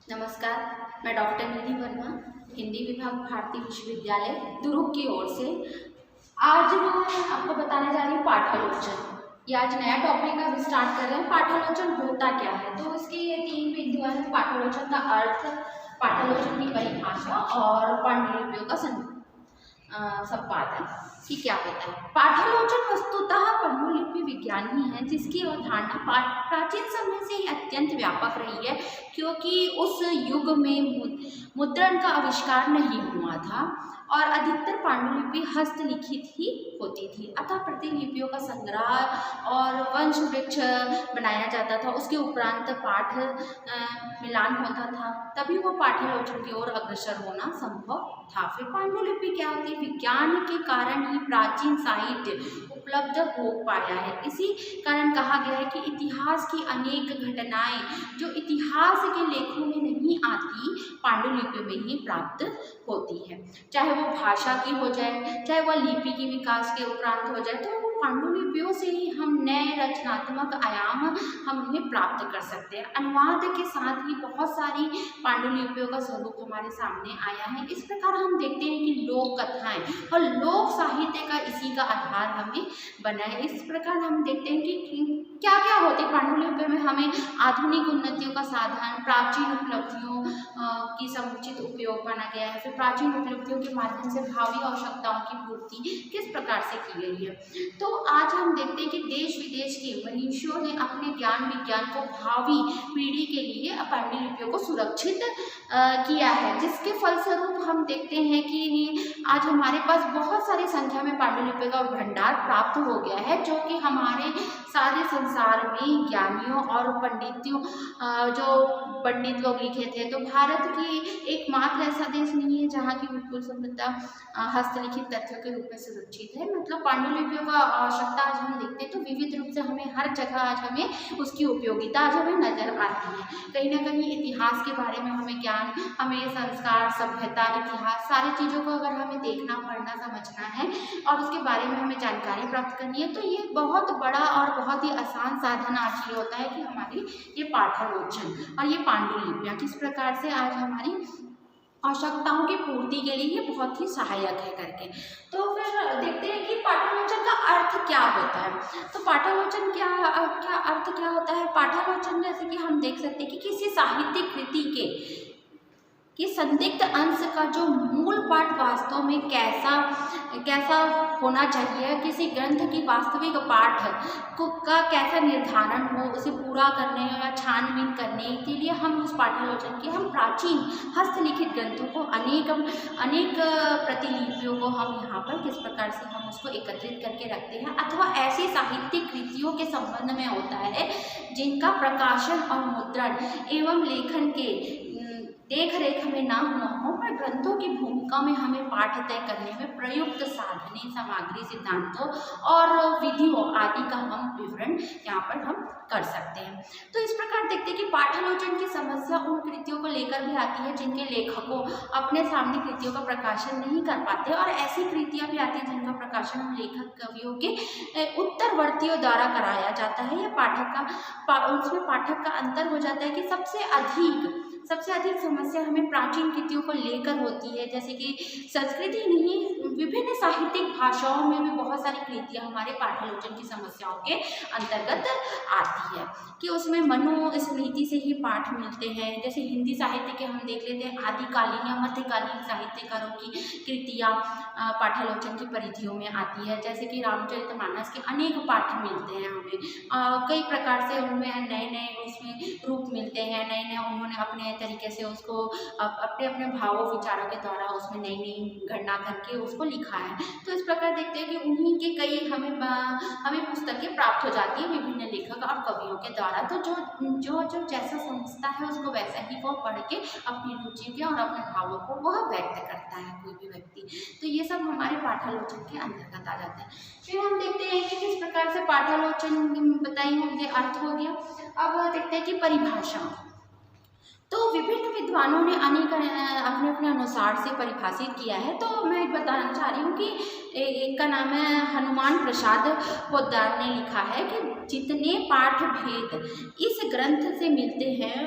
नमस्कार, मैं डॉक्टर निधि वर्मा, हिंदी विभाग भारतीय विश्वविद्यालय दुर्ग की ओर से। आज मैं आपको बताने जा रही हूँ पाठालोचन। ये आज नया टॉपिक अब स्टार्ट कर रहे हैं। पाठालोचन होता क्या है, तो इसके ये 3 बिंदु हैं: पाठालोचन का अर्थ, पाठालोचन की परिभाषा और पांडुलिपियों का संपादन कि क्या होता है। पाठालोचन वस्तुतः पांडुलिपि विज्ञान ही है, जिसकी अवधारणा प्राचीन समय से ही अत्यंत व्यापक रही है, क्योंकि उस युग में मुद्रण का आविष्कार नहीं हुआ था और अधिकतर पांडुलिपि हस्तलिखित ही होती थी। अतः प्रतिलिपियों का संग्रह और वंश वृक्ष बनाया जाता था। उसके उपरांत पाठ मिलान होता था, तभी वो पाठालोचन की ओर अग्रसर होना संभव था। फिर पांडुलिपि क्या होती है? विज्ञान के कारण ही प्राचीन साहित्य उपलब्ध हो पाया है। इसी कारण कहा गया है कि इतिहास की अनेक घटनाएं जो इतिहास के लेखों में नहीं आती, पांडुलिपि में ही प्राप्त होती है। चाहे वो भाषा की हो जाए, चाहे वह लिपि की विकास के उपरांत हो जाए, तो पांडुलिपियों से ही हम नए रचनात्मक आयाम हम उन्हें प्राप्त कर सकते हैं। अनुवाद के साथ ही बहुत सारी पांडुलिपियों का स्वरूप हमारे सामने आया है। इस प्रकार हम देखते हैं कि लोक कथाएं और लोक साहित्य का इसी का आधार हमें बना है। इस प्रकार हम देखते हैं कि क्या क्या होते हैं पांडुलिपि में। हमें आधुनिक उन्नतियों का साधन, प्राचीन उपलब्धियों की समुचित उपयोग माना गया है। फिर प्राचीन उपलब्धियों के माध्यम से भावी आवश्यकताओं की पूर्ति किस प्रकार से की गई है। तो आज हम देखते हैं कि देश विदेश के मनीषियों ने अपने ज्ञान विज्ञान को भावी पीढ़ी के लिए पांडुलिपियों को सुरक्षित किया है, जिसके फलस्वरूप हम देखते हैं कि आज हमारे पास बहुत सारी संख्या में पांडुलिपियों का भंडार प्राप्त हो गया है, जो कि हमारे सारे संसार में ज्ञानियों और पंडितों जो पंडित लोग लिखे थे। तो भारत की एकमात्र ऐसा देश नहीं है जहाँ की विपुल संपदा हस्तलिखित तथ्यों के रूप में सुरक्षित है। मतलब पांडुलिपियों का आवश्यकता आज हम देखते हैं तो विविध रूप से हमें हर जगह आज हमें उसकी उपयोगिता आज हमें नजर आती है। कहीं ना कहीं इतिहास के बारे में हमें ज्ञान, हमें संस्कार, सभ्यता, इतिहास सारी चीज़ों को अगर हमें देखना, पढ़ना, समझना है और उसके बारे में हमें जानकारी प्राप्त करनी है, तो ये बहुत बड़ा और बहुत ही आसान साधन आज ये होता है कि हमारी ये पाठालोचन और ये पांडुलिपियाँ किस प्रकार से आज हमारी आवश्यकताओं की पूर्ति के लिए ये बहुत ही सहायक है करके। तो फिर देखते हैं कि पाठालोचन का अर्थ क्या होता है। तो पाठालोचन क्या अर्थ क्या होता है। पाठालोचन जैसे कि हम देख सकते हैं कि किसी साहित्यिक कृति के संदिग्ध अंश का जो मूल पाठ वास्तव में कैसा होना चाहिए, किसी ग्रंथ की वास्तविक पाठ का कैसा निर्धारण हो, उसे पूरा करने या छानबीन करने के लिए हम उस पाठालोचन की हम प्राचीन हस्तलिखित ग्रंथों को अनेक प्रतिलिपियों को हम यहाँ पर किस प्रकार से हम उसको एकत्रित करके रखते हैं, अथवा ऐसी साहित्यिक कृतियों के संबंध में होता है जिनका प्रकाशन और मुद्रण एवं लेखन के देख रेख में ना हुआ हो, पर ग्रंथों की भूमिका में हमें पाठ तय करने में प्रयुक्त साधने, सामग्री, सिद्धांतों और विधियों आदि का हम विवरण यहाँ पर हम कर सकते हैं। तो इस प्रकार देखते हैं कि पाठालोचन की समस्या उन कृतियों को लेकर भी आती है जिनके लेखकों अपने सामने कृतियों का प्रकाशन नहीं कर पाते, और ऐसी कृतियाँ भी आती हैं जिनका प्रकाशन हम लेखक कवियों के उत्तरवर्तियों द्वारा कराया जाता है। या उसमें पाठक का अंतर हो जाता है कि सबसे अधिक समस्या हमें प्राचीन कृतियों को लेकर होती है। जैसे कि संस्कृति नहीं, विभिन्न साहित्यिक भाषाओं में भी बहुत सारी कृतियाँ हमारे पाठालोचन की समस्याओं के अंतर्गत आती है कि उसमें मनुस्मृति से ही पाठ मिलते हैं। जैसे हिंदी साहित्य के हम देख लेते हैं, आदिकालीन या मध्यकालीन साहित्यकारों की कृतियाँ पाठालोचन की परिधियों में आती है। जैसे कि रामचरितमानस के अनेक पाठ मिलते हैं हमें, कई प्रकार से उनमें नए उसमें रूप मिलते हैं, नए उन्होंने अपने तरीके से उसको अपने अपने भावों विचारों के द्वारा उसमें नई गणना करके उसको लिखा है। तो इस प्रकार देखते हैं कि उन्हीं के कई हमें पुस्तकें प्राप्त हो जाती है विभिन्न लेखक और कवियों के द्वारा। तो जो जैसा समझता है उसको वैसा ही वो पढ़ के अपनी रुचि के और अपने भावों को वह व्यक्त करता है कोई भी व्यक्ति। तो ये सब हमारे पाठालोचन के अंतर्गत आ जाता है। फिर हम देखते हैं कि किस प्रकार से पाठालोचन बताई मुझे अर्थ हो गया। अब देखते हैं कि परिभाषा। तो विभिन्न विद्वानों ने अनेक अपने अपने अनुसार से परिभाषित किया है। तो मैं बताना चाह रही हूँ कि एक का नाम है हनुमान प्रसाद पोद्दार ने लिखा है कि जितने पाठ भेद इस ग्रंथ से मिलते हैं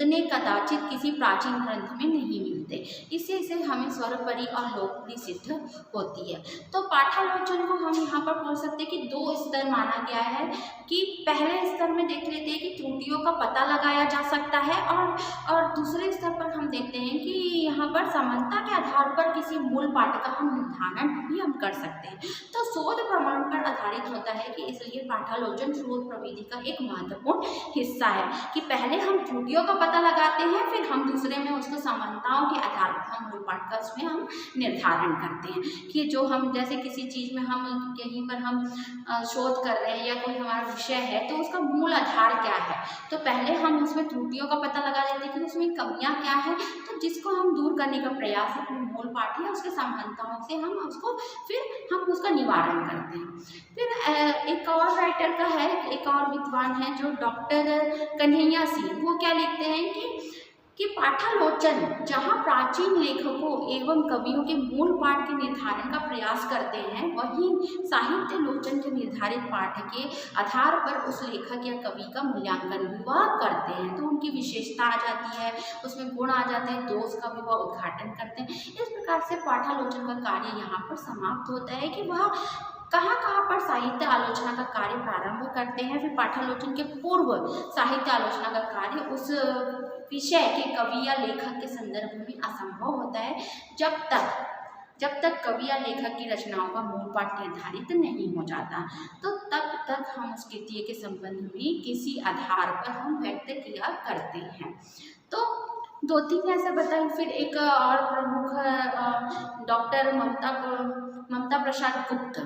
उतने कदाचित किसी प्राचीन ग्रंथ में नहीं मिलते। इसे हमें सर्वोपरि और लोकप्रिय सिद्ध होती है। तो पाठालोचन को हम यहाँ पर बोल सकते हैं कि 2 स्तर माना गया है कि पहले स्तर में देख लेते हैं कि त्रुटियों का पता लगाया जा सकता है और दूसरे स्तर पर हम देखते हैं कि यहाँ पर समानता के आधार पर किसी मूल पाठ का हम निर्धारण भी हम कर सकते हैं। तो शोध प्रमाण पर आधारित होता है कि इसलिए पाठालोचन शोध प्रविधि का एक महत्वपूर्ण हिस्सा है कि पहले हम त्रुटियों का पता लगाते हैं, फिर हम दूसरे में उसको समानताओं के आधार पर हम मूल पाठ का उसमें हम निर्धारण करते हैं कि जो हम जैसे किसी चीज़ में हम कहीं पर हम शोध कर रहे हैं या कोई हमारा विषय है तो उसका मूल आधार क्या है, तो पहले हम उसमें त्रुटियों का पता लगा लेते हैं कि उसमें कमियां क्या है, तो जिसको हम दूर करने का प्रयास अपने मूल पाठ या उसके समानताओं से हम उसको फिर हम उसका निवारण करते हैं। फिर एक और राइटर का है, एक और विद्वान है जो डॉक्टर कन्हैया सिंह, वो क्या लिखते हैं कि पाठालोचन जहाँ प्राचीन लेखकों एवं कवियों के मूल पाठ के निर्धारण का प्रयास करते हैं, वहीं साहित्य लोचन के निर्धारित पाठ के आधार पर उस लेखक या कवि का मूल्यांकन भी वह करते हैं। तो उनकी विशेषता आ जाती है, उसमें गुण आ जाते हैं, दोष का भी वह उद्घाटन करते हैं। इस प्रकार से पाठालोचन का कार्य यहाँ पर समाप्त होता है कि वह कहाँ पर साहित्य आलोचना का कार्य प्रारंभ करते हैं। फिर पाठालोचन के पूर्व साहित्य आलोचना का कार्य उस विषय के कवि या लेखक के संदर्भ में असंभव होता है जब तक कवि या लेखक की रचनाओं का मूल पाठ निर्धारित नहीं हो जाता, तो तब तक हम उस कृति के संबंध में किसी आधार पर हम व्यक्त किया करते हैं। तो 2-3 ऐसे बताइए। फिर एक और प्रमुख डॉक्टर ममता प्रसाद गुप्त,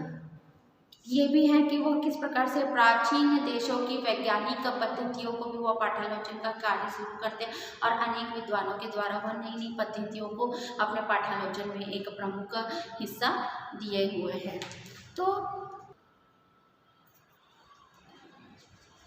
ये भी है कि वह किस प्रकार से प्राचीन देशों की वैज्ञानिक पद्धतियों को भी वह पाठालोचन का कार्य शुरू करते हैं और अनेक विद्वानों के द्वारा वह नई पद्धतियों को अपने पाठालोचन में एक प्रमुख हिस्सा दिए हुए हैं। तो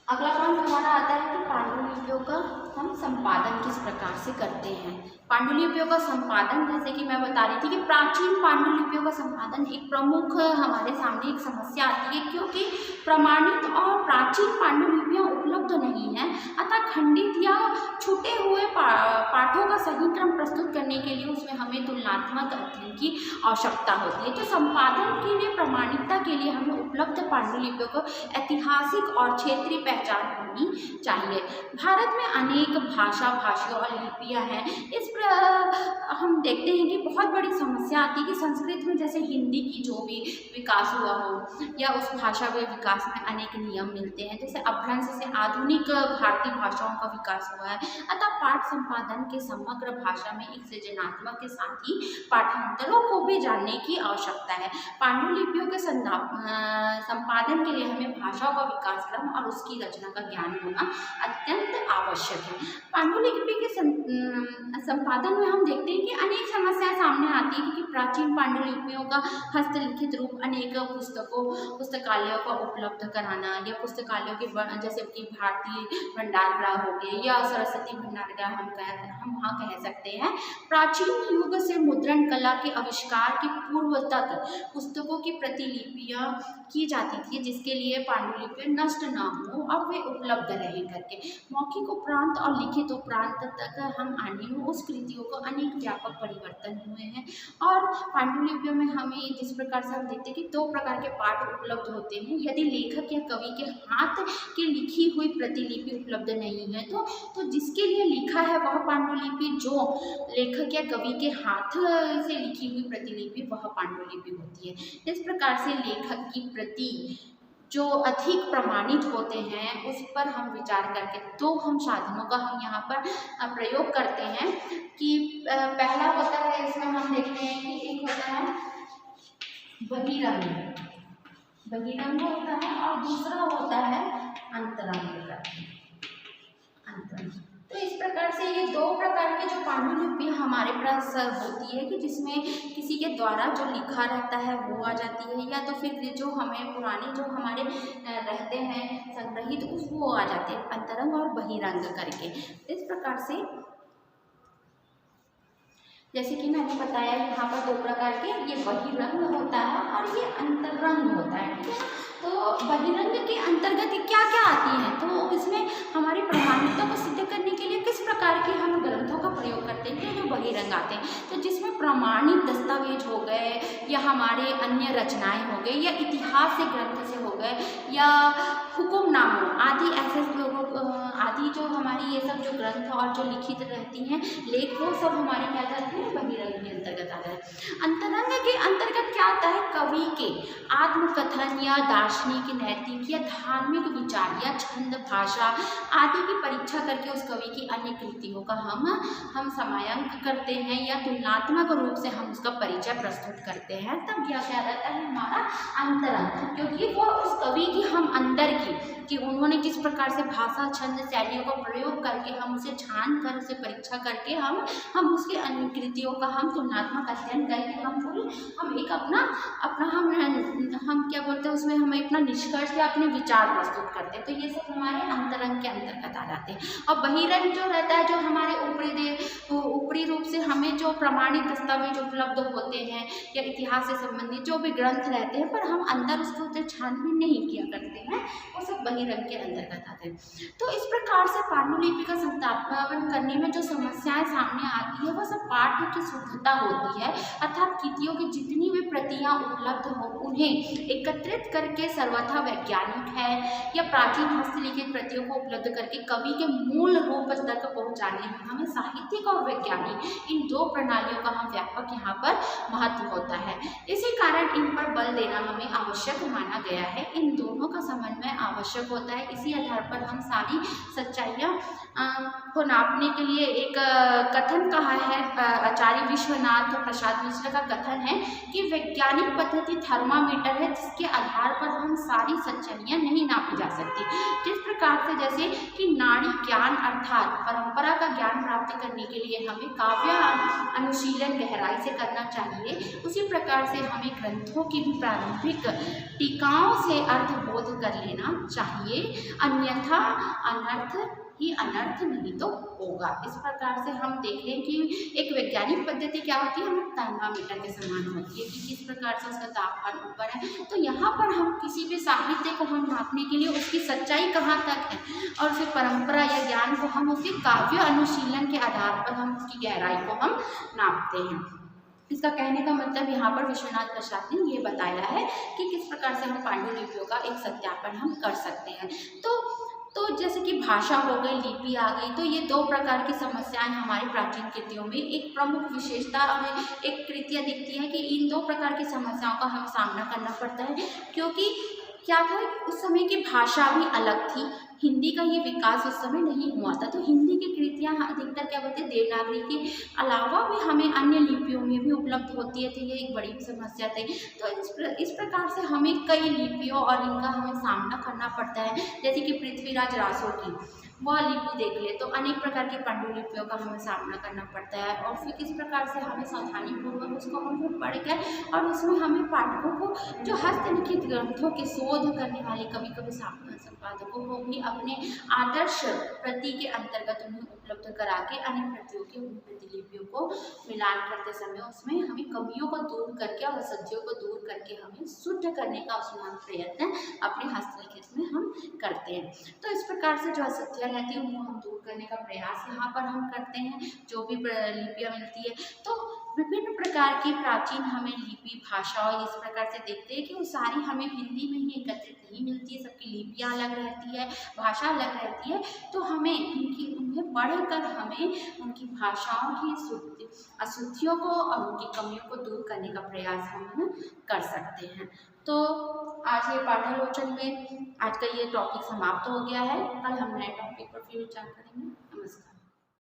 अगला पॉइंट हमारा आता है कि पांडुलिपियों का हम संपादन किस प्रकार से करते हैं। पांडुलिपियों का संपादन, जैसे कि मैं बता रही थी कि प्राचीन पांडुलिपियों का संपादन एक प्रमुख हमारे सामने एक समस्या आती है, क्योंकि प्रमाणित और प्राचीन पांडुलिपियां उपलब्ध नहीं हैं, अतः खंडित या छूटे हुए पाठों का सही क्रम प्रस्तुत करने के लिए उसमें हमें तुलनात्मक अध्ययन की आवश्यकता होती है। तो संपादन के लिए प्रमाणिकता के लिए हमें उपलब्ध पांडुलिपियों को ऐतिहासिक और क्षेत्रीय पहचान होनी चाहिए। भारत में अनेक भाषियों और लिपियां हैं। इस हम देखते हैं कि बहुत बड़ी समस्या आती है कि संस्कृत में जैसे हिंदी की जो भी विकास हुआ हो या उस भाषा के विकास में अनेक नियम मिलते हैं, जैसे अपभ्रंश से आधुनिक भारतीय भाषाओं का विकास हुआ है। अतः पाठ संपादन के समग्र भाषा में एक सृजनात्मक के साथ ही पाठांतरों को भी जानने की आवश्यकता है। पांडुलिपियों के संपादन के लिए हमें भाषाओं का विकास क्रम और उसकी रचना का ज्ञान होना अत्यंत आवश्यक है। पांडुलिपि के संपादन में हम देखते हैं कि अनेक समस्याएं सामने आती है, क्योंकि प्राचीन पांडुलिपियों का हस्तलिखित रूप अनेक पुस्तकालयों का उपलब्ध कराना या पुस्तकालयों के जैसे कि भारतीय भंडारगृह हो गए या सरस्वती भंडारगृह हम वहाँ कह सकते हैं। प्राचीन युग से मुद्रण कला के आविष्कार के पूर्व तक पुस्तकों की प्रतिलिपियाँ की जाती थी, जिसके लिए पांडुलिपियाँ नष्ट न हो और वे उपलब्ध रहे करके। मौखिक उपरांत और लिखित उपरांत तक हम आने में उस कृतियों को अनेक व्यापक परिवर्तन हुए हैं। और पांडुलिपियों में हमें जिस प्रकार से हम देखते हैं कि 2 प्रकार के पाठ उपलब्ध होते हैं। यदि लेखक या कवि के हाथ की लिखी हुई प्रतिलिपि उपलब्ध नहीं है तो जिसके लिए लिखा है वह पांडुलिपि, जो लेखक या कवि के हाथ से लिखी हुई प्रतिलिपि वह पांडुलिपि होती है। इस प्रकार से लेखक की प्रति जो अधिक प्रमाणित होते हैं उस पर हम विचार करके 2 हम साधनों का हम यहाँ पर प्रयोग करते हैं कि पहला होता है, इसमें हम देखते हैं कि एक होता है बहिरंग होता है और दूसरा होता है अंतरंग। तो इस प्रकार से ये 2 प्रकार के जो पांडुलिपि हमारे पास होती है कि जिसमें किसी के द्वारा जो लिखा रहता है वो आ जाती है, या तो फिर जो हमें पुराने जो हमारे रहते हैं संग्रहित वो आ जाते हैं अंतरंग और बहिरंग करके। इस प्रकार से जैसे कि मैंने बताया यहाँ पर 2 प्रकार के, ये बहिरंग होता है और ये अंतरंग होता है, ठीक है। तो बहिरंग के अंतर्गत क्या क्या आती हैं, तो इसमें हमारी प्रमाणिकता को सिद्ध करने के लिए किस प्रकार की रंग आते हैं, तो जिसमें प्रमाणित दस्तावेज हो गए या हमारे अन्य रचनाएं हो गई या इतिहास से ग्रंथ से हो गए या हुक्मनामों आदि ऐसे लोगों आदि जो हमारी ये सब जो ग्रंथ और जो लिखित रहती हैं लेख, वो सब हमारे क्या जाते हैं बहिरंग के अंतर्गत आ जाए। अंतरंग के अंतर्गत क्या आता है, कवि के आत्मकथन या दार्शनिक, नैतिक या धार्मिक विचार या छंद, भाषा आदि की परीक्षा करके उस कवि की अन्य कृतियों का हम समायांक करते हैं या तुलनात्मक रूप से हम उसका परिचय प्रस्तुत करते हैं, तब यह क्या रहता है हमारा अंतरंग, क्योंकि वो उस कवि की हम अंदर की कि उन्होंने किस प्रकार से भाषा, छंद, शैलियों का प्रयोग करके हम उसे छान कर उसे परीक्षा करके हम उसके अन्य कृतियों का हम तुलनात्मक अध्ययन करके हम एक अपना हम क्या बोलते हैं उसमें हम अपना निष्कर्ष या अपने विचार प्रस्तुत करते हैं। तो ये सब हमारे अंतरंग के अंतर्गत आ जाते हैं। और बहिरंग जो रहता है, जो हमारे ऊपरी रूप से हमें जो प्रमाणित दस्तावेज उपलब्ध होते हैं या इतिहास से संबंधित जो भी ग्रंथ रहते हैं, पर हम अंदर उसको छानबीन नहीं किया करते हैं, वो सब बहिरंग के अंतर्गत आते हैं। तो इस प्रकार से पांडुलिपि का संस्थापन करने में जो समस्याएं सामने आती है, वह सब पाठ्य की शुद्धता होती है, अर्थात कृतियों की जितनी भी प्रतियां उपलब्ध हो उन्हें एकत्रित करके सर्वथा वैज्ञानिक है या प्राचीन हस्तलिखित प्रतियों को उपलब्ध करके कवि के मूल रूप तक पहुंचाने में हमें साहित्यिक और वैज्ञानिक इन दो प्रणालियों का हम व्यापक यहाँ पर महत्व होता है। इसी कारण इन पर बल देना हमें आवश्यक माना गया है। इन दोनों का समन्वय आवश्यक होता है। इसी आधार पर हम सारी सच्चाइयाँ को नापने के लिए एक कथन कहा है, आचार्य विश्वनाथ प्रसाद मिश्र का कथन है कि वैज्ञानिक पद्धति थर्मामीटर है जिसके आधार पर हम सारी सच्चाइयाँ नहीं नापी जा सकती। जिस प्रकार से जैसे कि नाड़ी ज्ञान अर्थात परंपरा का ज्ञान प्राप्त करने के लिए हमें काव्य अनुशीलन गहराई से करना चाहिए, उसी प्रकार से हमें ग्रंथों की भी प्रारंभिक टीकाओं से अर्थबोध कर लेना चाहिए, अन्यथा अनर्थ ही अनर्थ नहीं तो होगा। इस प्रकार से हम देखें कि एक वैज्ञानिक पद्धति क्या होती है, हमें थर्मामीटर के समान होती है कि किस प्रकार से उसका तापमान ऊपर है। तो यहाँ पर हम किसी भी साहित्य को हम नापने के लिए उसकी सच्चाई कहाँ तक है और उसकी परंपरा या ज्ञान को हम उसके काव्य अनुशीलन के आधार पर हम उसकी गहराई को हम नापते हैं। इसका कहने का मतलब यहाँ पर विश्वनाथ प्रसाद ने ये बताया है कि किस प्रकार से हम पांडुलिपियों का एक सत्यापन हम कर सकते हैं। तो जैसे कि भाषा हो गई, लिपि आ गई, तो ये दो प्रकार की समस्याएं हमारी प्राचीन कृतियों में एक प्रमुख विशेषता और एक कृतियाँ दिखती है कि इन दो प्रकार की समस्याओं का हमें सामना करना पड़ता है, क्योंकि क्या था उस समय की भाषा भी अलग थी, हिंदी का ये विकास उस समय नहीं हुआ था। तो हिंदी की कृतियाँ अधिकतर क्या बोलते हैं देवनागरी के अलावा भी हमें अन्य लिपियों में भी उपलब्ध होती है, तो ये एक बड़ी समस्या थी। तो इस प्रकार से हमें कई लिपियों और इनका हमें सामना करना पड़ता है। जैसे कि पृथ्वीराज रासो की वह लिपि देख ले तो अनेक प्रकार की पांडुलिपियों का हमें सामना करना पड़ता है, और फिर किस प्रकार से हमें सावधानीपूर्वक उसको हम पढ़ कर और उसमें हमें पाठकों को जो हस्तलिखित ग्रंथों के शोध करने वाले कभी संपादकों को भी अपने आदर्श प्रति के अंतर्गत उन्हें उपलब्ध करा के अन्य प्रतियों की उन प्रतिलिपियों को मिलान करते समय उसमें हमें कमियों को दूर करके और असत्यों को दूर करके हमें शुद्ध करने का उसमें हम प्रयत्न अपने हस्तलिखित में हम करते हैं। तो इस प्रकार से जो असत्य रहती है उनको हम दूर करने का प्रयास यहाँ पर हम करते हैं। जो भी लिपियाँ मिलती है तो विभिन्न प्रकार की प्राचीन हमें लिपि भाषा और इस प्रकार से देखते हैं कि वो सारी हमें हिंदी में ही एकत्रित नहीं मिलती है, सबकी लिपियाँ अलग रहती है, भाषा अलग रहती है। तो हमें उन्हें पढ़कर हमें उनकी भाषाओं की अशुद्धियों को और उनकी कमियों को दूर करने का प्रयास हम कर सकते हैं। तो आज ये पाठालोचन में आज का ये टॉपिक समाप्त हो गया है। कल हम नए टॉपिक पर फिर विचार करेंगे। नमस्कार।